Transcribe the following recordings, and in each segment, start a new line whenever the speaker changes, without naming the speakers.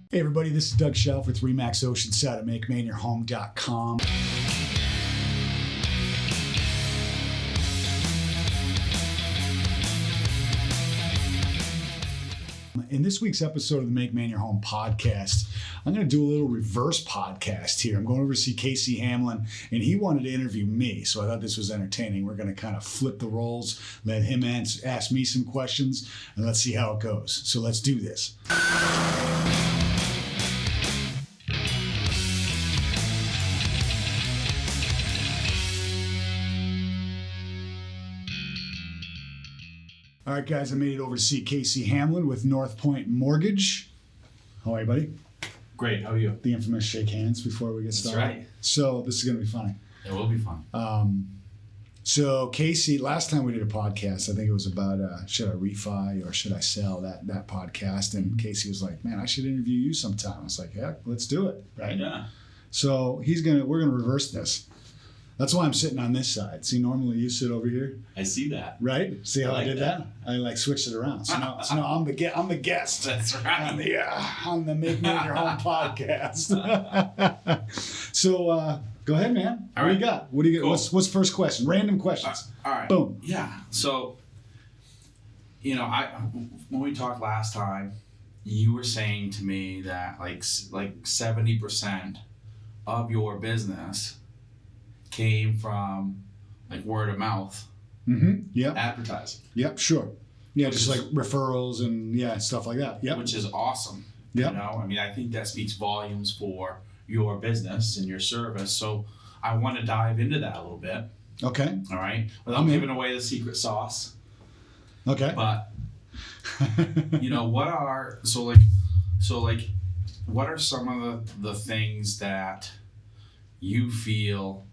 Hey everybody, this is Doug Shelf with Remax Oceanside at MakeMaineYourHome.com. In this week's episode of the Make Maine Your Home podcast, I'm going to do a little reverse podcast here. I'm going over to see Casey Hamlin, and he wanted to interview me, so I thought this was entertaining. We're going to kind of flip the roles, let him ask me some questions, and let's see how it goes. So let's do this. All right, guys, I made it over to see Casey Hamlin with NorthPoint Mortgage. How are you, buddy?
Great. How are you?
The infamous shake hands before we get started.
That's right.
So this is going to be funny.
It will be fun.
So Casey, last time we did a podcast, I think it was about should I refi or should I sell that podcast? And Casey was like, "Man, I should interview you sometime." I was like, "Yeah, let's do it." Right?
Yeah.
So we're gonna reverse this. That's why I'm sitting on this side. See, normally you sit over here.
I see that.
Right? See how I did that? I switched it around. So now I'm the guest.
That's right.
On the Make Maine Your Home podcast. So go ahead, man.
All
what
right.
do you got? What do you get?
Cool.
What's first question? Random questions.
All right.
Boom.
Yeah. So, when we talked last time, you were saying to me that like 70% of your business came from like word of mouth.
Mm-hmm. Yeah.
Advertising.
Yep. Sure. Yeah, just like referrals and stuff like that. Yep.
Which is awesome.
Yep.
I think that speaks volumes for your business and your service. So I want to dive into that a little bit.
Okay.
All right. Without giving away the secret sauce.
Okay.
But what are some of the things that you feel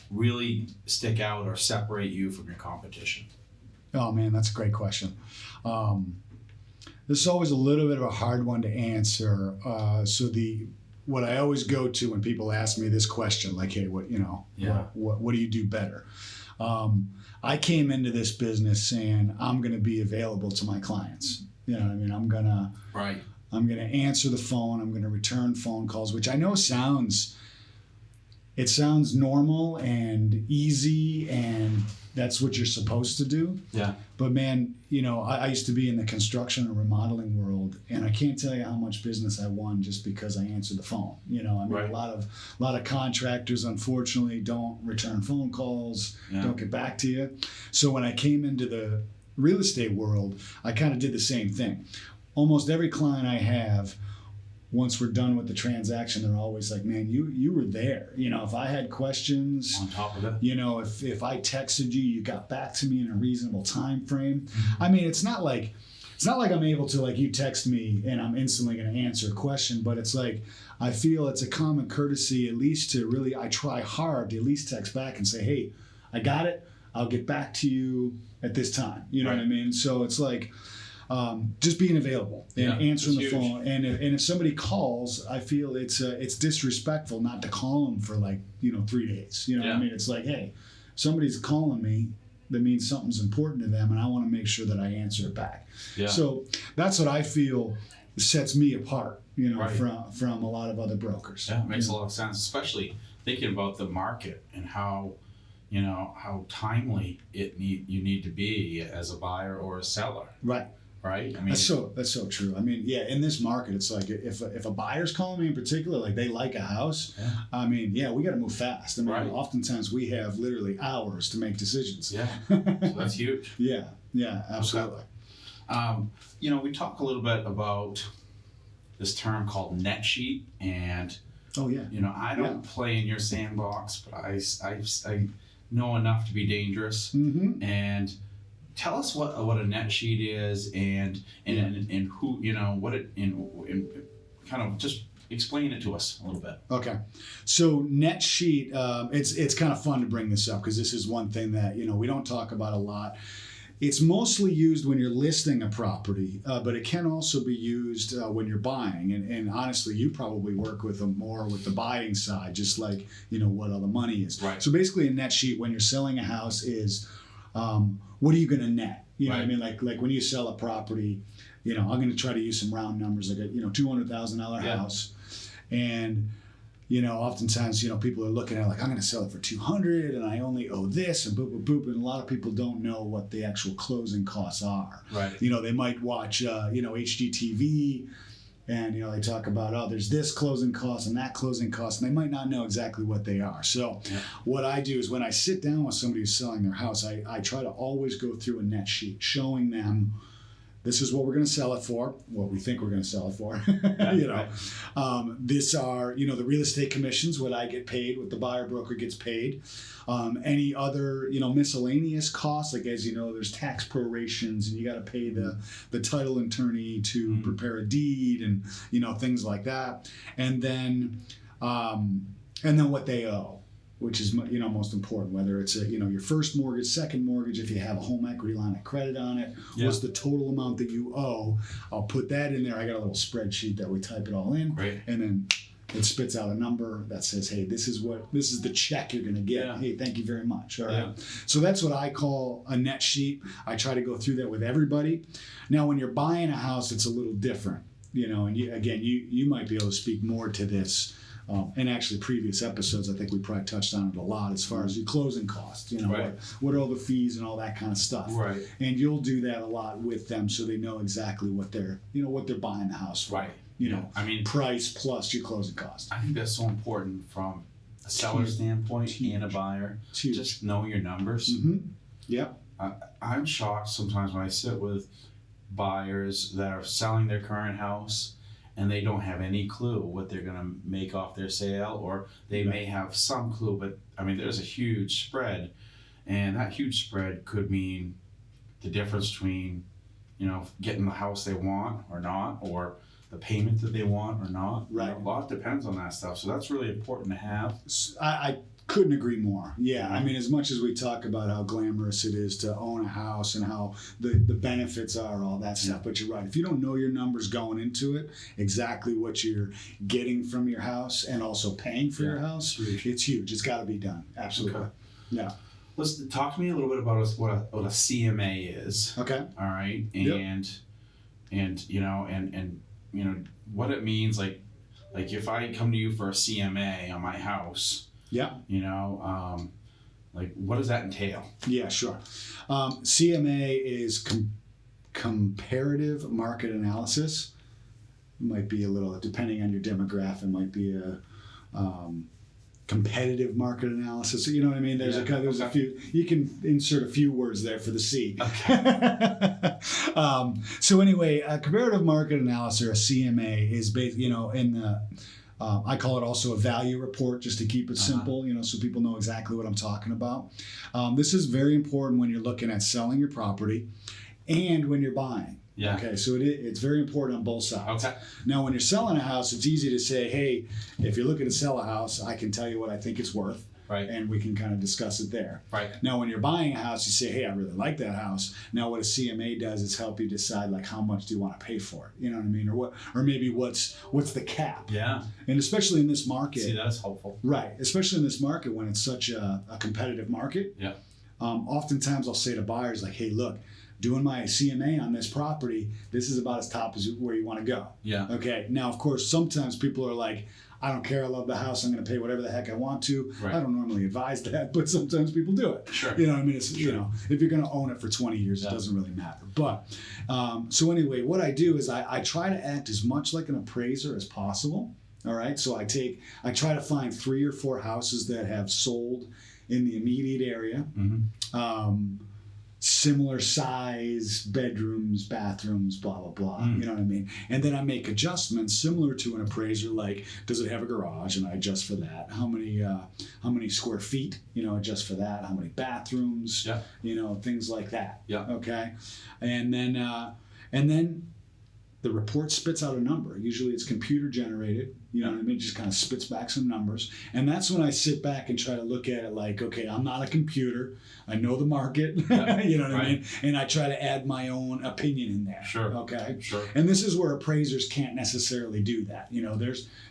really stick out or separate you from your competition?
Oh man, that's a great question. This is always a little bit of a hard one to answer. What I always go to when people ask me this question, like, hey, what do you do better? I came into this business saying I'm going to be available to my clients. You know what I mean? I'm going to answer the phone. I'm going to return phone calls, which I know sounds normal and easy, and that's what you're supposed to do. Yeah. But man, I used to be in the construction and remodeling world, and I can't tell you how much business I won just because I answered the phone. Right. A lot of contractors, unfortunately, don't return phone calls, don't get back to you. So when I came into the real estate world, I kind of did the same thing. Almost every client I have, once we're done with the transaction, they're always like, man, you were there. If I had questions,
on top of it,
if I texted you, you got back to me in a reasonable time frame. Mm-hmm. I mean, it's not like I'm able to, like, you text me and I'm instantly going to answer a question, but it's like, I feel it's a common courtesy, at least I try hard to at least text back and say, hey, I got it. I'll get back to you at this time. You know what I mean? So it's like, just being available and answering the phone. And if somebody calls, I feel it's disrespectful not to call them for 3 days. You know what I mean? It's like, hey, somebody's calling me, that means something's important to them, and I want to make sure that I answer it back. Yeah. So that's what I feel sets me apart, from a lot of other brokers.
Yeah, it makes a lot of sense, especially thinking about the market and how timely you need to be as a buyer or a seller.
Right.
Right. I mean,
that's so true. I mean, in this market, it's like if a buyer's calling me in particular, like they like a house. Yeah. I mean, we got to move fast. I mean, oftentimes we have literally hours to make decisions.
Yeah. So that's huge.
Yeah, absolutely.
Okay. We talk a little bit about this term called net sheet, and I don't play in your sandbox, but I know enough to be dangerous. Mm-hmm. And tell us what a net sheet is, and who what it and kind of just explain it to us a little bit.
Okay, so net sheet, it's kind of fun to bring this up because this is one thing that we don't talk about a lot. It's mostly used when you're listing a property, but it can also be used when you're buying. And honestly, you probably work with them more with the buying side, just like what all the money is.
Right.
So basically, a net sheet when you're selling a house is what are you going to net? You know what I mean? Like when you sell a property, you know, I'm going to try to use some round numbers, like a $200,000 house, and you know, oftentimes, you know, people are looking at it like, I'm going to sell it for 200 and I only owe this and boop, boop, boop. And a lot of people don't know what the actual closing costs are.
Right.
You know, they might watch, HGTV and, you know, they talk about, oh, there's this closing cost and that closing cost, and they might not know exactly what they are. So what I do is when I sit down with somebody who's selling their house, I try to always go through a net sheet showing them, this is what we're going to sell it for, what we think we're going to sell it for. You know, this are, you know, the real estate commissions, what I get paid, what the buyer broker gets paid. Any other, you know, miscellaneous costs, like as you know, there's tax prorations and you got to pay the title attorney to prepare a deed and, you know, things like that. And then what they owe, which is, you know, most important, whether it's your first mortgage, second mortgage, if you have a home equity line of credit on it, what's the total amount that you owe. I'll put that in there. I got a little spreadsheet that we type it all in.
Great.
And then it spits out a number that says, hey, this is the check you're going to get. Hey, thank you very much. All right. So that's what I call a net sheet. I try to go through that with everybody. Now, when you're buying a house, it's a little different, you know, and you might be able to speak more to this. And actually, previous episodes, I think we probably touched on it a lot as far as your closing costs, you know, what are all the fees and all that kind of stuff. Right. And you'll do that a lot with them so they know exactly what they're buying the house for. Right. You know, I mean, price plus your closing cost.
I think that's so important from a seller standpoint and a buyer. Just know your numbers.
Mm-hmm. Yeah.
I'm shocked sometimes when I sit with buyers that are selling their current house and they don't have any clue what they're going to make off their sale, or they may have some clue, but I mean, there's a huge spread, and that huge spread could mean the difference between, you know, getting the house they want or not, or the payment that they want or not.
Right.
You know, a lot depends on that stuff, so that's really important to have.
I couldn't agree more. Yeah, I mean, as much as we talk about how glamorous it is to own a house and how the benefits are, all that stuff, but you're right. If you don't know your numbers going into it, exactly what you're getting from your house and also paying for your house, it's huge. It's got to be done. Absolutely. Okay. Yeah.
Let's talk to me a little bit about what a CMA is.
Okay.
All right. And you know what it means. Like if I come to you for a CMA on my house.
Yeah.
You know, like what does that entail?
Yeah, sure. CMA is comparative market analysis. It might be a little, depending on your demographic, might be a competitive market analysis. You know what I mean? There's a few. You can insert a few words there for the C. Okay. So anyway, a comparative market analysis, or a CMA, is based, you know, in the I call it also a value report, just to keep it simple, you know, so people know exactly what I'm talking about. This is very important when you're looking at selling your property and when you're buying. Yeah. Okay, so it's very important on both sides. Okay. Now, when you're selling a house, it's easy to say, hey, if you're looking to sell a house, I can tell you what I think it's worth. Right. And we can kind of discuss it there. Right. Now, when you're buying a house, you say, hey, I really like that house. Now, what a CMA does is help you decide, like, how much do you want to pay for it? You know what I mean? Or maybe what's the cap? Yeah. And especially in this market.
See, that's helpful.
Right. Especially in this market when it's such a competitive market. Yeah. Oftentimes I'll say to buyers, like, hey, look, doing my CMA on this property, this is about as top as where you want to go. Yeah. Okay. Now, of course, sometimes people are like, I don't care, I love the house, I'm going to pay whatever the heck I want to. Right. I don't normally advise that, but sometimes people do it. Sure. You know what I mean? It's, you know, if you're going to own it for 20 years, it doesn't really matter. But, so anyway, what I do is I try to act as much like an appraiser as possible. All right. So I try to find 3 or 4 houses that have sold in the immediate area. Mm-hmm. Similar size, bedrooms, bathrooms, blah, blah, blah. You know what I mean? And then I make adjustments similar to an appraiser, like, does it have a garage? And I adjust for that. How many square feet? You know, adjust for that. How many bathrooms? Yeah. You know, things like that. Yeah. Okay. And then the report spits out a number. Usually it's computer generated. You know what I mean? It just kind of spits back some numbers. And that's when I sit back and try to look at it like, okay, I'm not a computer. I know the market. Yeah. You know what I mean? And I try to add my own opinion in there. Sure. Okay. Sure. And this is where appraisers can't necessarily do that. You know,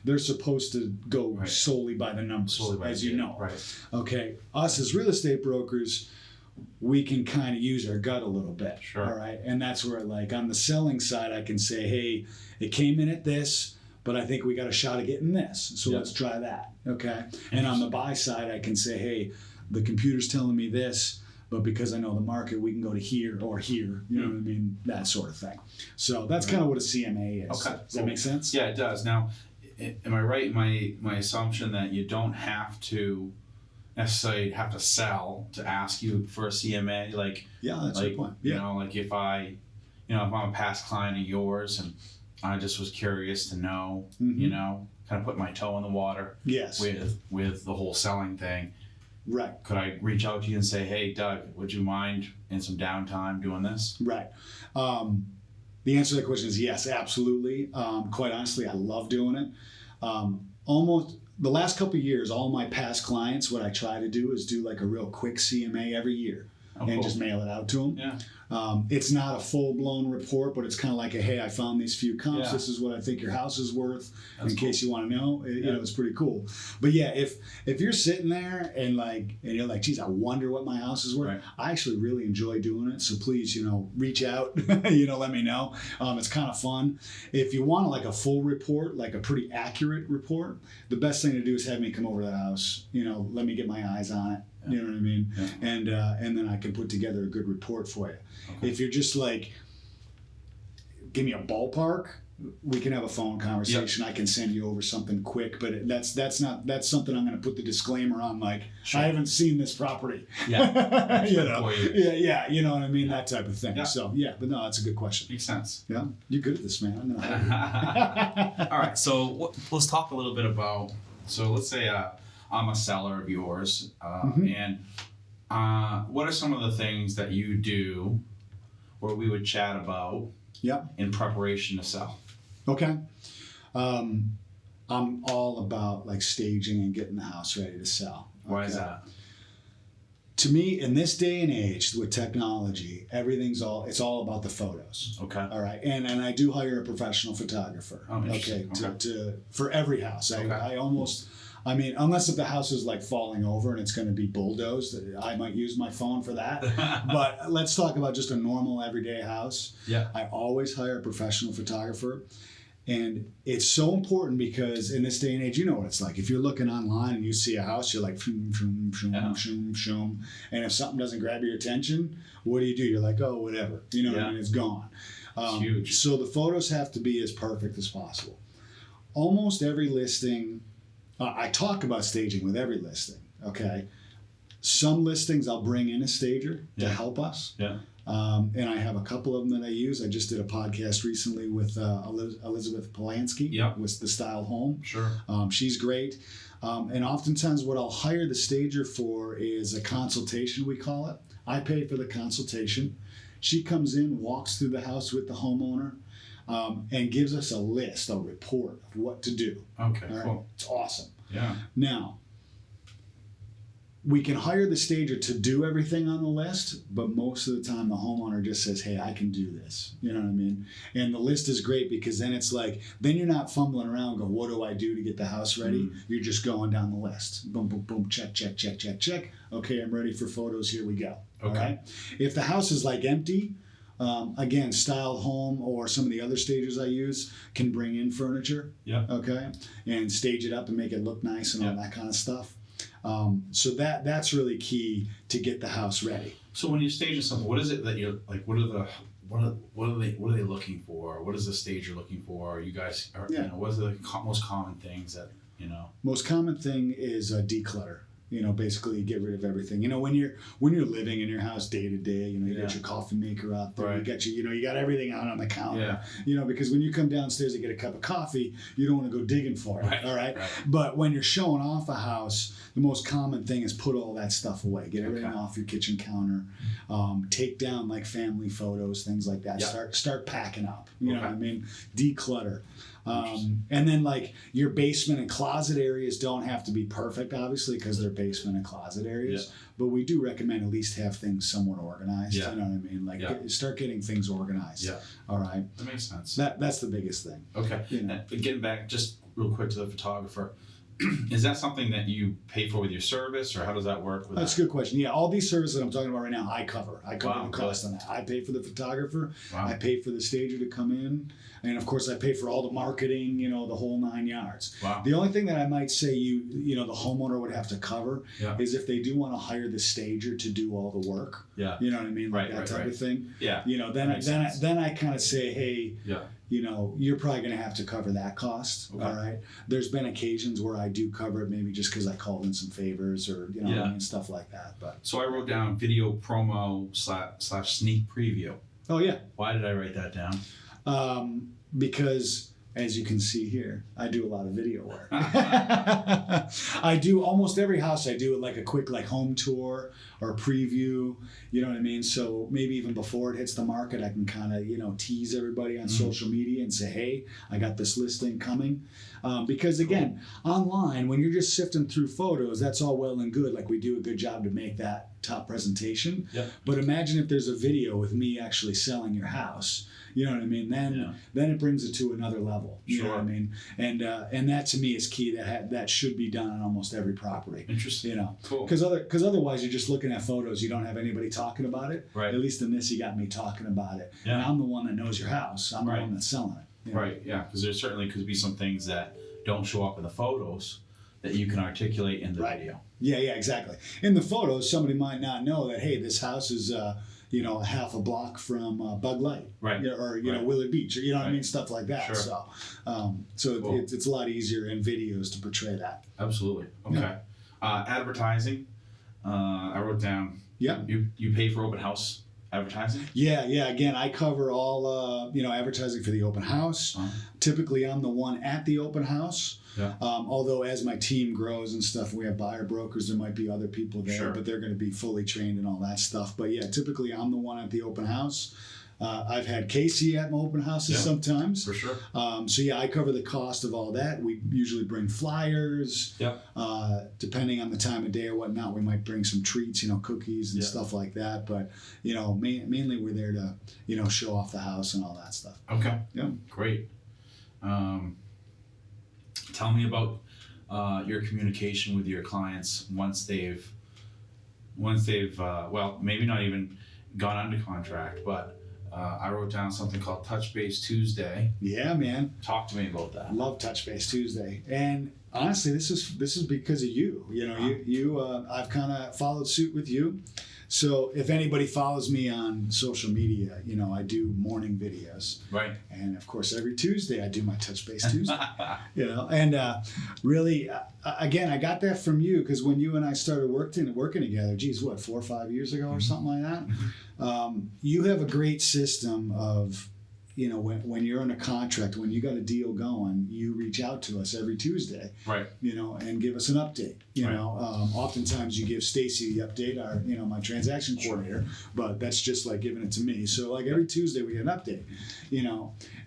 they're supposed to go solely by the numbers, as you know. Right. Okay. Us as real estate brokers, we can kind of use our gut a little bit.
Sure.
All right. And that's where, like, on the selling side, I can say, hey, it came in at this, but I think we got a shot at getting this. So let's try that. Okay. And on the buy side, I can say, hey, the computer's telling me this, but because I know the market, we can go to here or here. You know what I mean? That sort of thing. So that's kind of what a CMA is.
Okay.
Does that make sense?
Yeah, it does. Now, am I right in my assumption that you don't have to necessarily have to sell to ask you for a CMA? Like,
yeah, that's a good point. Yeah.
You know, like if I'm a past client of yours and I just was curious to know, you know, kind of put my toe in the water.
Yes.
With the whole selling thing.
Right.
Could I reach out to you and say, hey, Doug, would you mind in some downtime doing this?
Right. The answer to that question is yes, absolutely. Quite honestly, I love doing it. Almost the last couple of years, all my past clients, what I try to do is do like a real quick CMA every year and just mail it out to them.
Yeah.
It's not a full-blown report, but it's kind of like a, hey, I found these few comps. Yeah. This is what I think your house is worth. That's in case you want to know. You know, it's pretty cool. But yeah, if you're sitting there and you're like, geez, I wonder what my house is worth. Right. I actually really enjoy doing it. So please, you know, reach out. You know, let me know. It's kind of fun. If you want like a full report, like a pretty accurate report, the best thing to do is have me come over to the house. You know, let me get my eyes on it. Yeah. You know what I mean? Yeah. And then I can put together a good report for you. Okay. If you're just like, give me a ballpark, we can have a phone conversation. Yep. I can send you over something quick, but that's something I'm going to put the disclaimer on. Like, sure. I haven't seen this property. Yeah. You know? Yeah. You know what I mean? Yeah. That type of thing. Yeah. So yeah, but no, that's a good question.
Makes sense.
Yeah. You're good at this, man.
All right. So let's talk a little bit about. So let's say I'm a seller of yours, and what are some of the things that you do, or we would chat about, in preparation to sell?
Okay. I'm all about like staging and getting the house ready to sell. Okay?
Why is that?
To me, in this day and age with technology, it's all about the photos.
Okay.
All right. And I do hire a professional photographer.
Oh, okay.
For every house. I mean, unless if the house is like falling over and it's going to be bulldozed, I might use my phone for that. But let's talk about just a normal everyday house.
Yeah.
I always hire a professional photographer. And it's so important because in this day and age, you know what it's like. If you're looking online and you see a house, you're like, shoom, shoom, shoom, shoom, shoom. And if something doesn't grab your attention, what do? You're like, oh, whatever. You know what I mean? It's gone.
It's huge.
So the photos have to be as perfect as possible. Almost every listing... I talk about staging with every listing, okay? Some listings I'll bring in a stager to help us.
Yeah.
And I have a couple of them that I use. I just did a podcast recently with Elizabeth Polanski with The Style Home.
Sure.
She's great. And oftentimes what I'll hire the stager for is a consultation, we call it. I pay for the consultation. She comes in, walks through the house with the homeowner, and gives us a report of what to do.
Okay,
right?
Cool.
It's awesome.
Yeah.
Now, we can hire the stager to do everything on the list, but most of the time the homeowner just says, hey, I can do this. You know what I mean? And the list is great because then it's like, then you're not fumbling around going, what do I do to get the house ready? You're just going down the list. Boom, boom, boom, check, check, check, check, check. Okay, I'm ready for photos. Here we go.
Okay.
All right? If the house is like empty, again, Style Home or some of the other stagers I use can bring in furniture, okay, and stage it up and make it look nice and all that kind of stuff. So that's really key to get the house ready.
So when you're staging something, what is it that you're like? What are they looking for? What is the stager looking for? You guys are, you know, what are the most common things that you know?
Most common thing is declutter. You know, basically get rid of everything. You know, when you're living in your house day to day, you know, you got your coffee maker out there, you got you got everything out on the counter.
Yeah.
You know, because when you come downstairs to get a cup of coffee, you don't want to go digging for it. All right. But when you're showing off a house, the most common thing is put all that stuff away. Get everything off your kitchen counter. Take down like family photos, things like that. Start packing up. You know what I mean? Declutter. And then like your basement and closet areas don't have to be perfect, obviously, because they're basement and closet areas. But we do recommend at least have things somewhat organized. You know what I mean? Like start getting things organized.
Yeah.
All right.
That makes sense.
That's the biggest thing.
Okay.
You know?
Getting back just real quick to the photographer. Is that something that you pay for with your service, or how does that work?
That's a good question. Yeah, all these services that I'm talking about right now, I cover. I cover
Wow,
the cost on that. I pay for the photographer.
Wow.
I pay for the stager to come in. And of course, I pay for all the marketing, the whole 9 yards.
Wow.
The only thing that I might say the homeowner would have to cover
Yeah.
is if they do want to hire the stager to do all the work.
Yeah.
You know what I mean? Like that type of thing.
Yeah.
Then I kind of say, hey,
yeah.
You're probably going to have to cover that cost. Okay. All right. There's been occasions where I do cover it, maybe just because I called in some favors or stuff like that. But
so I wrote down video promo / sneak preview.
Oh yeah.
Why did I write that down?
Because as you can see here, I do a lot of video work. I do almost every house. I do like a quick home tour or preview. You know what I mean? So maybe even before it hits the market, I can kind of tease everybody on social media and say, hey, I got this listing coming. Because again, online, when you're just sifting through photos, that's all well and good. Like we do a good job to make that top presentation. Yep. But imagine if there's a video with me actually selling your house. You know what I mean? Then it brings it to another level. You know what I mean? And that to me is key. That should be done on almost every property.
Interesting.
Cool. Because otherwise you're just looking at photos. You don't have anybody talking about it. Right. At least in this, you got me talking about it. Yeah. And I'm the one that knows your house. I'm the one that's selling it.
Right. Yeah. Because there certainly could be some things that don't show up in the photos that you can articulate in the video.
Yeah. Exactly. In the photos, somebody might not know that. Hey, this house is. A half a block from Bug Light,
right?
Or Willard Beach, or what I mean, stuff like that. Sure. So
Cool.
it's a lot easier in videos to portray that.
Absolutely. Okay. Yeah. Advertising. I wrote down.
Yeah.
You pay for open house advertising?
Yeah. Again, I cover all advertising for the open house. Uh-huh. Typically, I'm the one at the open house. Yeah. Although as my team grows and stuff, we have buyer brokers, there might be other people there, but they're going to be fully trained and all that stuff. But yeah, typically I'm the one at the open house. I've had Casey at my open houses sometimes.
For sure.
So yeah, I cover the cost of all that. We usually bring flyers. Yep. Depending on the time of day or whatnot, we might bring some treats, cookies and stuff like that. But mainly we're there to show off the house and all that stuff.
Okay.
Yeah.
Great. Tell me about your communication with your clients once they've maybe not even gone under contract, but I wrote down something called Touch Base Tuesday.
Yeah, man.
Talk to me about that.
Love Touch Base Tuesday, and honestly, this is because of you. I've kind of followed suit with you. So if anybody follows me on social media, I do morning videos. Right. And of course, every Tuesday I do my Touch Base Tuesday. And really, again, I got that from you because when you and I started working together, 4 or 5 years ago or something like that, you have a great system of, when you're in a contract, when you got a deal going, you reach out to us every Tuesday, right? And give us an update. Oftentimes you give Stacy the update, our my transaction coordinator, but that's just like giving it to me. So like every Tuesday we get an update,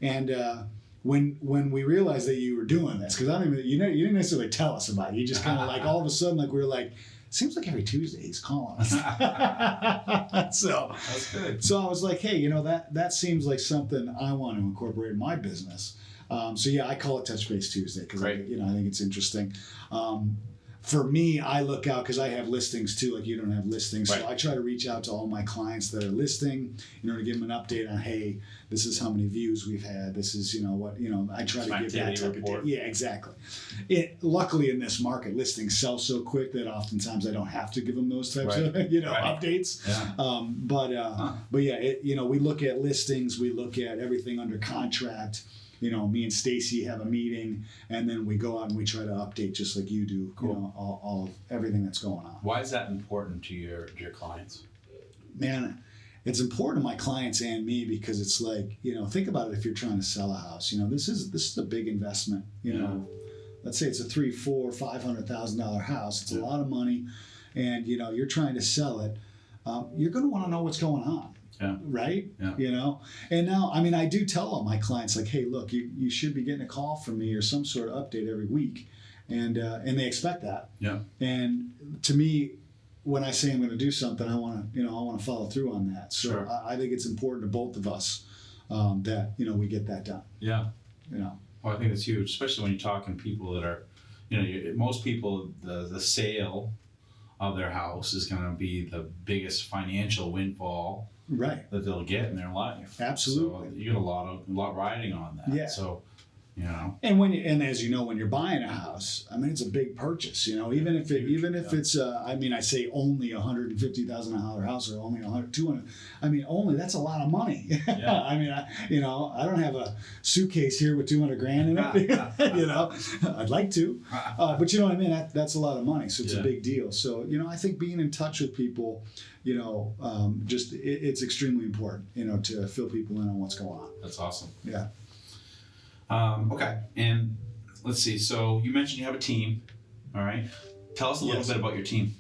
and when we realized that you were doing this, because I don't even you didn't necessarily tell us about it. You just kind of like all of a sudden we were like. Seems like every Tuesday he's calling us. So that's good. So I was like, hey, that seems like something I want to incorporate in my business. So yeah, I call it Touch Base Tuesday because I think it's interesting. For me, I look out because I have listings too, like you don't have listings. Right. So I try to reach out to all my clients that are listing, to give them an update on, hey, this is how many views we've had. This is, I try to give that type of data. Yeah, exactly. Luckily in this market, listings sell so quick that oftentimes I don't have to give them those types of, updates. Yeah. But yeah, we look at listings, we look at everything under contract. Me and Stacy have a meeting, and then we go out and we try to update just like you do. Cool. All of everything that's going on.
Why is that important to your clients?
Man, it's important to my clients and me because it's like think about it. If you're trying to sell a house, this is a big investment. Let's say it's a $300,000, $400,000, $500,000 house. It's a lot of money, and you're trying to sell it. You're going to want to know what's going on. Yeah. Right? Yeah. And now, I do tell all my clients, like, hey, look, you should be getting a call from me or some sort of update every week. And they expect that. Yeah. And to me, when I say I'm going to do something, I want to follow through on that. So sure. I think it's important to both of us that, we get that done.
Yeah. Well, I think it's huge, especially when you're talking people that are, most people, the sale of their house is going to be the biggest financial windfall
right
that they'll get in their life.
Absolutely.
So you get a lot riding on that.
Yeah.
So,
and as you know, when you're buying a house, I mean, it's a big purchase. Even if it's I mean, I say only $150,000 house or only 200. I mean, only that's a lot of money.
Yeah.
I mean, I don't have a suitcase here with 200 grand in it. I'd like to, but you know what I mean. That's a lot of money, so it's a big deal. So I think being in touch with people, it's extremely important. To fill people in on what's going on.
That's awesome.
Yeah.
Okay, and let's see. So you mentioned you have a team. All right. Tell us a little bit about your team.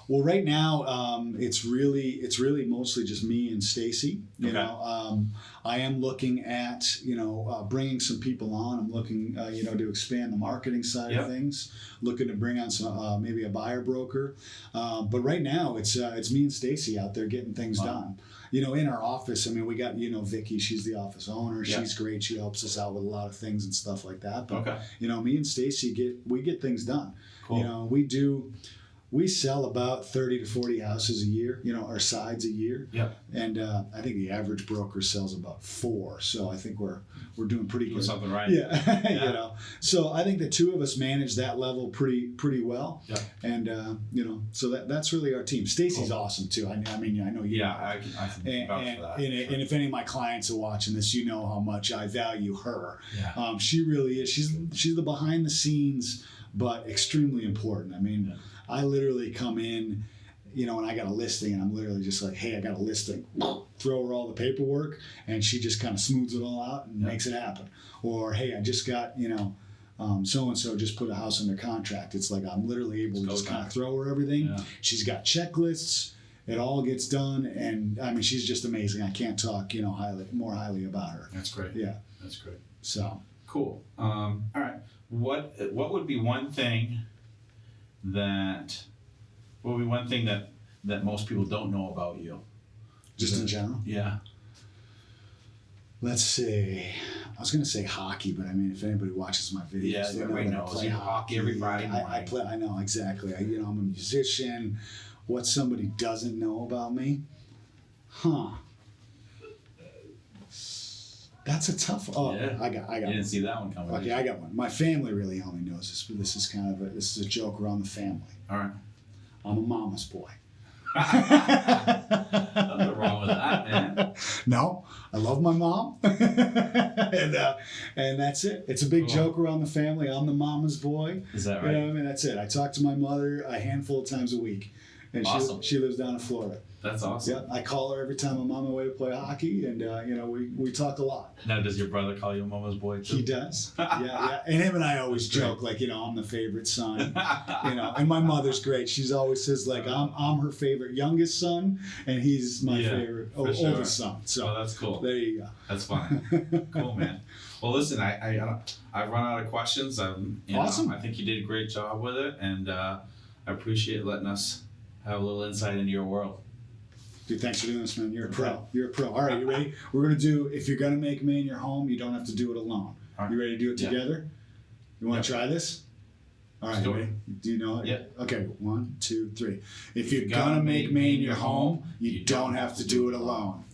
Well, right now, it's really mostly just me and Stacy. I am looking at bringing some people on. I'm looking to expand the marketing side of things. Looking to bring on some maybe a buyer broker. But right now, it's me and Stacy out there getting things done. In our office, I mean, we got Vicky. She's the office owner.
Yeah.
She's great. She helps us out with a lot of things and stuff like that. But
okay.
Me and Stacy get things done.
Cool.
We sell about 30 to 40 houses a year, or sides a year.
Yep.
And I think the average broker sells about 4. So I think we're doing pretty good.
Something right.
Yeah. So I think the two of us manage that level pretty well.
Yeah.
And so that's really our team. Stacy's awesome too. I mean, I know you.
Yeah, I can vouch for that.
And if any of my clients are watching this, how much I value her.
Yeah.
She really is. She's the behind the scenes, but extremely important. I mean.
Yeah.
I literally come in, and I got a listing, and I'm literally just like, hey, I got a listing. Throw her all the paperwork, and she just kind of smooths it all out and makes it happen. Or, hey, I just got, so-and-so just put a house under contract. It's like I'm literally able to just kind of throw her everything. Yeah. She's got checklists. It all gets done, and I mean, she's just amazing. I can't talk, more highly about her.
That's great.
Yeah.
That's great.
So.
Cool. All right. What would be one thing that most people don't know about you?
Just in general?
Yeah.
Let's see. I was going to say hockey, but I mean, if anybody watches my videos, they know that I play hockey
every Friday morning.
I play. I know exactly. I'm a musician. What somebody doesn't know about me? That's a tough. Oh, yeah. I got.
You didn't see that one coming.
Okay, I got one. My family really only knows this, but this is a joke around the family.
All right.
I'm a mama's boy.
Nothing wrong with that, man.
No, I love my mom, and that's it. It's a big joke around the family. I'm the mama's boy.
Is that right?
I mean, that's it. I talk to my mother a handful of times a week, and
awesome.
she lives down in Florida.
That's awesome.
Yeah, I call her every time I'm on my way to play hockey, and we talk a lot.
Now, does your brother call you mama's boy too?
He does. Yeah. And him and I always joke like, I'm the favorite son. And my mother's great. She's always says like I'm her favorite youngest son, and he's my favorite oldest son. So
that's cool.
There you go.
That's fun. Cool, man. Well, listen, I've run out of questions.
Awesome.
I think you did a great job with it, and I appreciate letting us have a little insight into your world.
Dude, thanks for doing this, man. You're a pro. You're a pro. All right, you ready? We're going to do, if you're going to make Maine your home, you don't have to do it alone. Right. You ready to do it together? You want to try this? All right, you ready? Do you know it?
Yeah.
Okay, 1, 2, 3. If you're going to make Maine your home, you don't have to do it alone.